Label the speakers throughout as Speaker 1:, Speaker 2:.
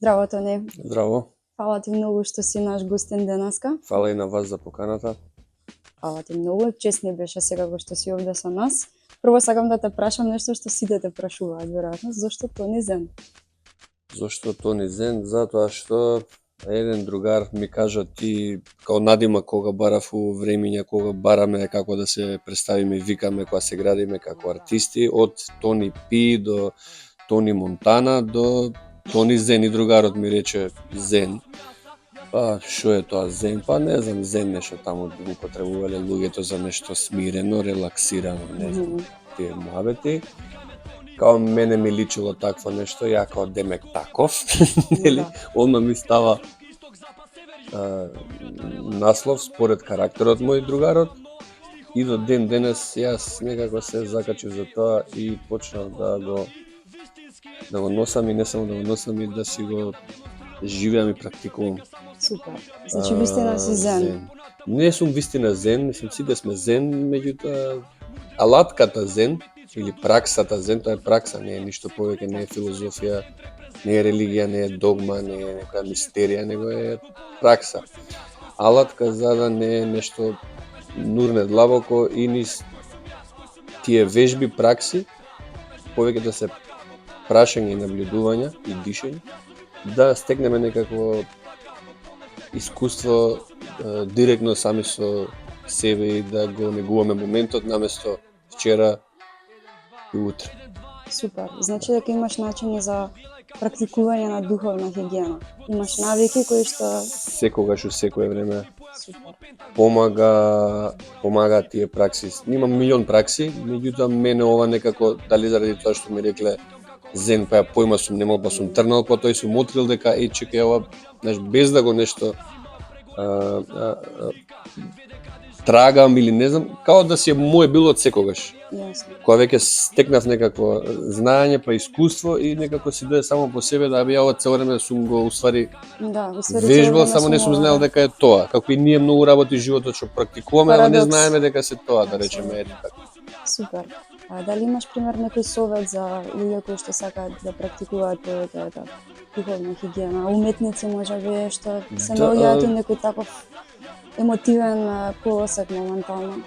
Speaker 1: Здраво, Тони.
Speaker 2: Здраво.
Speaker 1: Фала ти многу што си наш гостин денеска.
Speaker 2: Фала и на вас за поканата.
Speaker 1: Фала ти многу. Чест ми беше секако што си овде со нас. Прво сакам да те прашам нешто што сите те прашуваат, веројатно, зошто Тони Зен?
Speaker 2: Зошто Тони Зен? Затоа што еден другар ми кажа ти као надима кога барав у времиња, кога бараме како да се представиме, викаме кога се градиме како артисти, од Тони Пи до Тони Монтана до Тони Зен, и другарот ми рече Зен. Па, шо е тоа Зен? Па не знам, Зен нешто таму го употребувале луѓето за нешто смирено, релаксирано, не знам, тие муабети. Као мене ми личило такво нешто, ја као Демек таков, нели? Одма ми става наслов според карактерот мој другарот, и до ден денес јас некако се закачив за тоа и почнав да го носам, и не само да го носам, и да си го живеам и практикувам.
Speaker 1: Супер. Значи вистина си Зен.
Speaker 2: Не сум вистина Зен, мислам сите сме Зен, меѓутоа алатката Зен или праксата Зен, тоа е пракса, не е ништо повеќе, не е филозофија, не е религија, не е догма, не е некоја мистерија, него е пракса. Алатка за да не е нешто нурне длабоко и низ тие вежби, пракси, повеќе да се прашање и наблюдувања и дишење, да стекнеме некакво искуство директно сами со себе и да го негуваме моментот наместо вчера и утре.
Speaker 1: Супер. Значи дека имаш начини за практикување на духовна хигиена. Имаш навики кои што
Speaker 2: секогаш у секое време
Speaker 1: супер.
Speaker 2: помага тие пракси. Имам милион пракси, меѓутоа мене ова некако, дали заради тоа што ми рекле Зен, па ја појма сум немал, па сум трнал, па тој сум отрил дека чекај ова, знаеш, без да го нешто трагам или не знам, као да си е мој било од секогаш.
Speaker 1: Јасно.
Speaker 2: Кога веќе стекнав некакво знаење, па искуство и некако си дое само по себе, да ја ова цело време сум го уствари
Speaker 1: Да,
Speaker 2: вежбал, само не сум знаел дека е тоа. Како и ние многу работи животот што практикуваме, ама не знаеме дека се тоа, да речеме, така.
Speaker 1: Супер. А дали имаш пример некој совет за луѓе кои што сакаат да практикуваат повеќе духовна хигиена, уметници можеби што се наоѓаат у некој таков емотивен колосек моментално?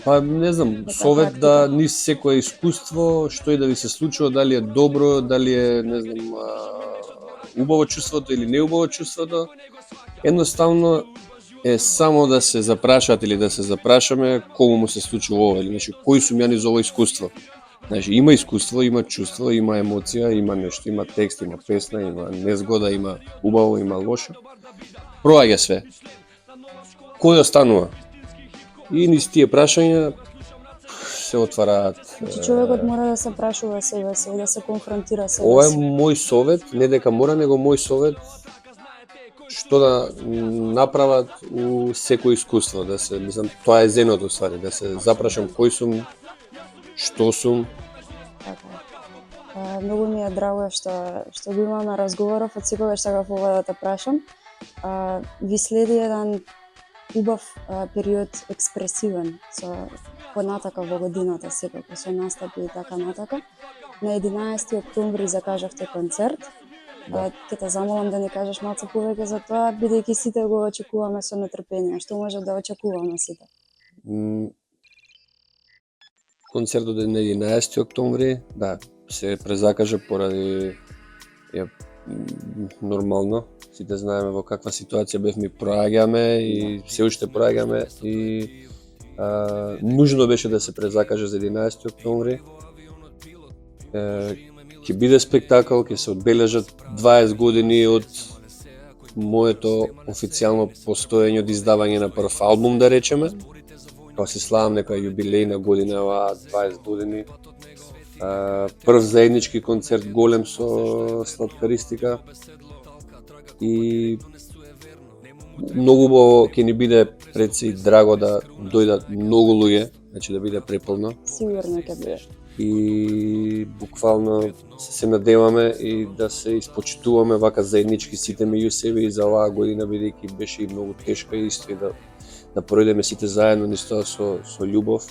Speaker 2: Па не знам, совет да низ секое искуство, што и да ви се случува, дали е добро, дали е, не знам, убаво чувството или неубаво чувството, едноставно е само да се запрашаат или да се запрашаме кому му се случува ова, или значи кој сум ја низ ова искуство. Значи има искуство, има чувство, има емоција, има нешто, има текст, има песна, има незгода, има убаво, има лошо. Проаѓа све. Кој останува? И низ тие прашања се отвараат.
Speaker 1: Значи човекот мора да се прашува себе си, да се конфронтира себе си.
Speaker 2: Ова е мој совет, не дека мора, него мој совет што да направат у секој искуство, да се, мислам, тоа е зеното ствари, да се запрашам кој сум, што сум.
Speaker 1: Така. Многу ми е драго што го имаме разговоров, од секогаш сакав ова да те прашам. Ви следи еден убав период експресивен со понатака во годината секако со настапи и така натака. На 11 октомври закажавте концерт. Ќе те замолам да ни кажеш малку повеќе за тоа, бидејќи сите го очекуваме со нетрпение. Што може да очекуваме сите?
Speaker 2: Концертот е на 11 октомври, да, се презакажа поради нормално. Сите знаеме во каква ситуација бевме, проаѓаме и се уште проаѓаме и нужно беше да се презакаже за 11 октомври. Ќе биде спектакл, ќе се одбележат 20 години од моето официјално постоење, од издавање на прв албум, да речеме. Као се славам некоја јубилејна година, 20 години. Прв заеднички концерт голем со Сладкаристика. И многу убаво ќе ни биде пред се и драго да дојдат многу луѓе, значи да биде преполно.
Speaker 1: Сигурно ќе биде.
Speaker 2: И буквално се надеваме и да се испочитуваме вака заеднички сите меѓу себе и за оваа година, бидејќи беше и многу тешка исто, и да пројдеме сите заедно низ тоа со љубов,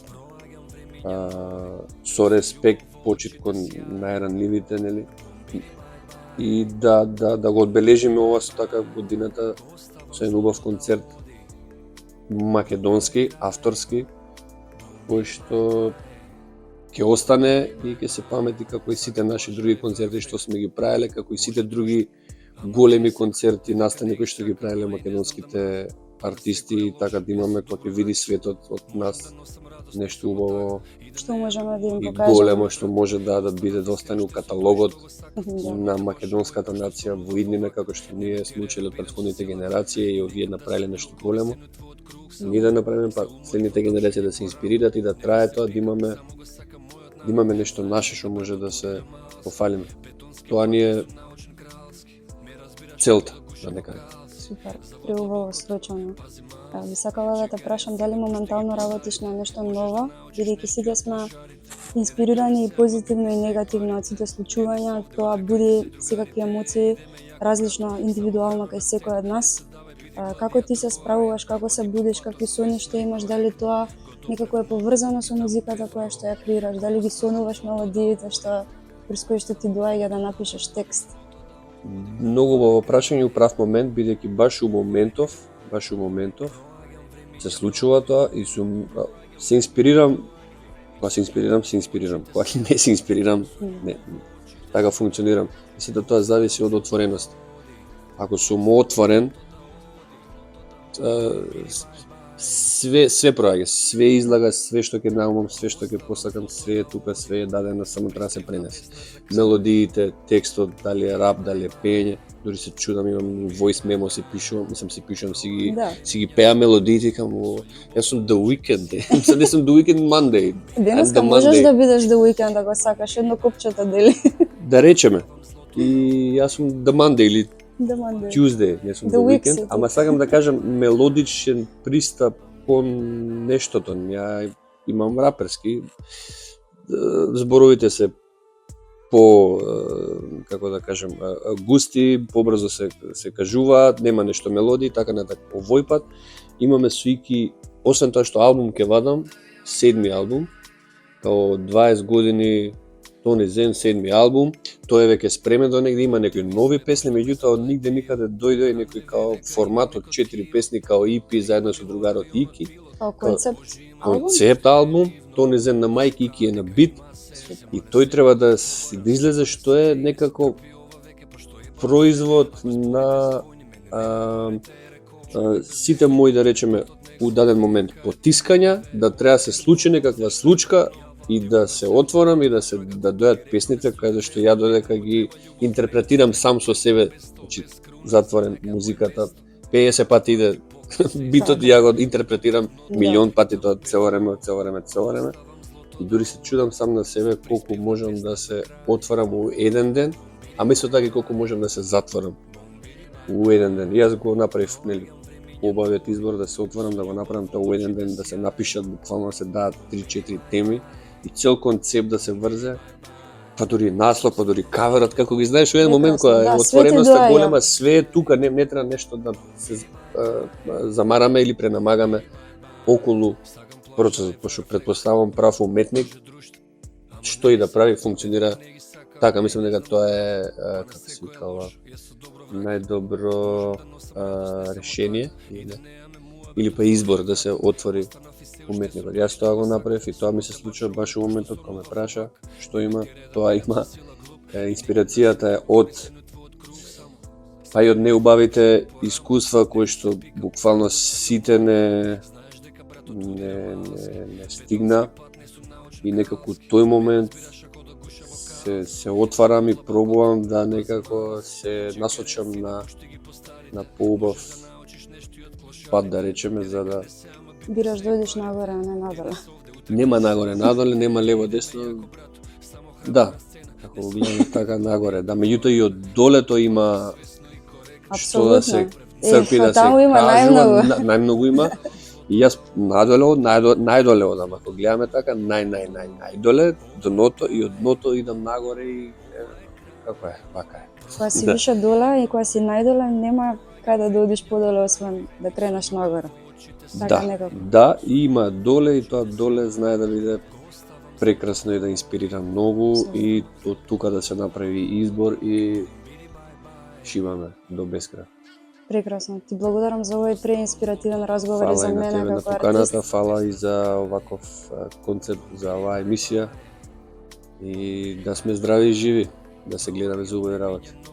Speaker 2: со респект, почит кон најранливите, нели? и да го одбележиме ова со така годината со еден убав концерт македонски, авторски, кој што ќе остане и ќе се памети како и сите наши други концерти што сме ги правеле, како и сите други големи концерти, настани кои што ги правеле македонските артисти, така да имаме кој ќе види светот од нас нешто убаво
Speaker 1: Што можеме да им
Speaker 2: и
Speaker 1: покажеме.
Speaker 2: големо што може да биде да остане у каталогот на македонската нација во иднина, како што ние сме учеле од претходните генерации и овие направиле нешто големо. Ние да направиме па следните генерации да се инспирираат и да трае тоа, да имаме нешто наше што може да се пофалиме. Тоа ни е целта, да не кажам.
Speaker 1: Супер, преубаво случано. Би сакала да те прашам дали моментално работиш на нешто ново, бидејќи сите сме инспирирани и позитивно и негативно од сите случувања, тоа буди секакви емоции, различно, индивидуално кај секој од нас. Како ти се справуваш, како се будиш, какви сони што имаш, дали тоа некако е поврзано со музиката која што ја креираш, дали ги сонуваш мелодиите што през кои што ти доаѓа да напишеш текст?
Speaker 2: Многу во прашање у прав момент, бидејќи баш у моментов се случува тоа и се инспирирам, кога се инспирирам, кога не се инспирирам, не, така функционирам. И сето тоа зависи од отвореност. Ако сум отворен, све проаѓа, све излага, све што ќе наумам, све што ќе посакам, све е тука, све е дадено, само треба да се пренесе. Мелодиите, текстот, дали е рап, дали е пење, дури се чудам, имам voice memo, си пишувам, си ги пеа мелодиите и кам, јас сум The Weeknd, не сум The Weeknd Monday.
Speaker 1: Денеска можеш да бидеш The Weeknd ако сакаш, едно копчето дели.
Speaker 2: Да речеме. И јас сум The Monday или
Speaker 1: The Monday.
Speaker 2: Tuesday, не сум The Weeknd, ама сакам да кажам мелодичен пристап кон нештото. Ја имам раперски, зборовите се по, како да кажем, густи, побрзо се кажуваат, нема нешто мелодии, така натака. Овој пат имаме суики, освен тоа што албум ќе вадам, 7-ми албум, као 20 години Тони Зен, 7-ми албум, тој е веќе спремен до негде, има некои нови песни, меѓутоа од нигде никаде дојде некој као формат од 4 песни као EP заедно со другарот Ики.
Speaker 1: Као концепт албум?
Speaker 2: Концепт албум, Тони Зен на мајк, Ики е на бит. И тој треба да излезе што е некако производ на сите мои, да речеме, у даден момент потискања, да треба да се случи некаква случка и да се отворам и да дојат песните каде што ја додека ги интерпретирам сам со себе, значи затворен музиката 50 пати иде битот и ја го интерпретирам милион пати тоа цело време. И дури се чудам сам на себе колку можам да се отворам у еден ден, а исто така и колку можам да се затворам у еден ден. Јас го направив, нели, побавиот избор да се отворам, да го направам тоа у еден ден, да се напишат, буквално да се дадат 3-4 теми и цел концепт да се врзе, па дури наслов, па дури каверот, како ги знаеш, у еден момент кога е отвореноста голема, све е тука, не треба нешто да се замараме или пренамагаме околу процесот, пошто претпоставувам прав уметник, што и да прави, функционира така. Мислам дека тоа е, како се викава, најдобро решение или па избор да се отвори уметникот. Јас тоа го направив и тоа ми се случува баш у моментот кога ме праша што има, тоа има. Инспирацијата е од па и од неубавите искуства кои што буквално сите не стигна и некако тој момент се отварам и пробувам да некако се насочам на поубав пат, да речеме, за да
Speaker 1: бираш да одиш нагоре, а не надоле.
Speaker 2: Нема нагоре, надоле, нема лево, десно. Да, како гледаме така нагоре, да, меѓутоа и од долето има што да се црпи, да се кажува, најмногу има. И јас најдоле одам, ако гледаме така, најдоле, дното и од дното идам нагоре и како е, вака е.
Speaker 1: Кога си више доле и кога си најдоле, нема каде да одиш подоле, освен да кренеш нагоре.
Speaker 2: Да, има доле и тоа доле знае да биде прекрасно и да инспирира многу и од тука да се направи избор и шибаме до бескрај.
Speaker 1: Прекрасно. Ти благодарам за овој преинспиративен разговор и
Speaker 2: Фала
Speaker 1: за
Speaker 2: и на
Speaker 1: мене
Speaker 2: тебе на
Speaker 1: како артист.
Speaker 2: поканата, фала и за оваков концепт, за оваа емисија и да сме здрави и живи, да се гледаме за убави работи.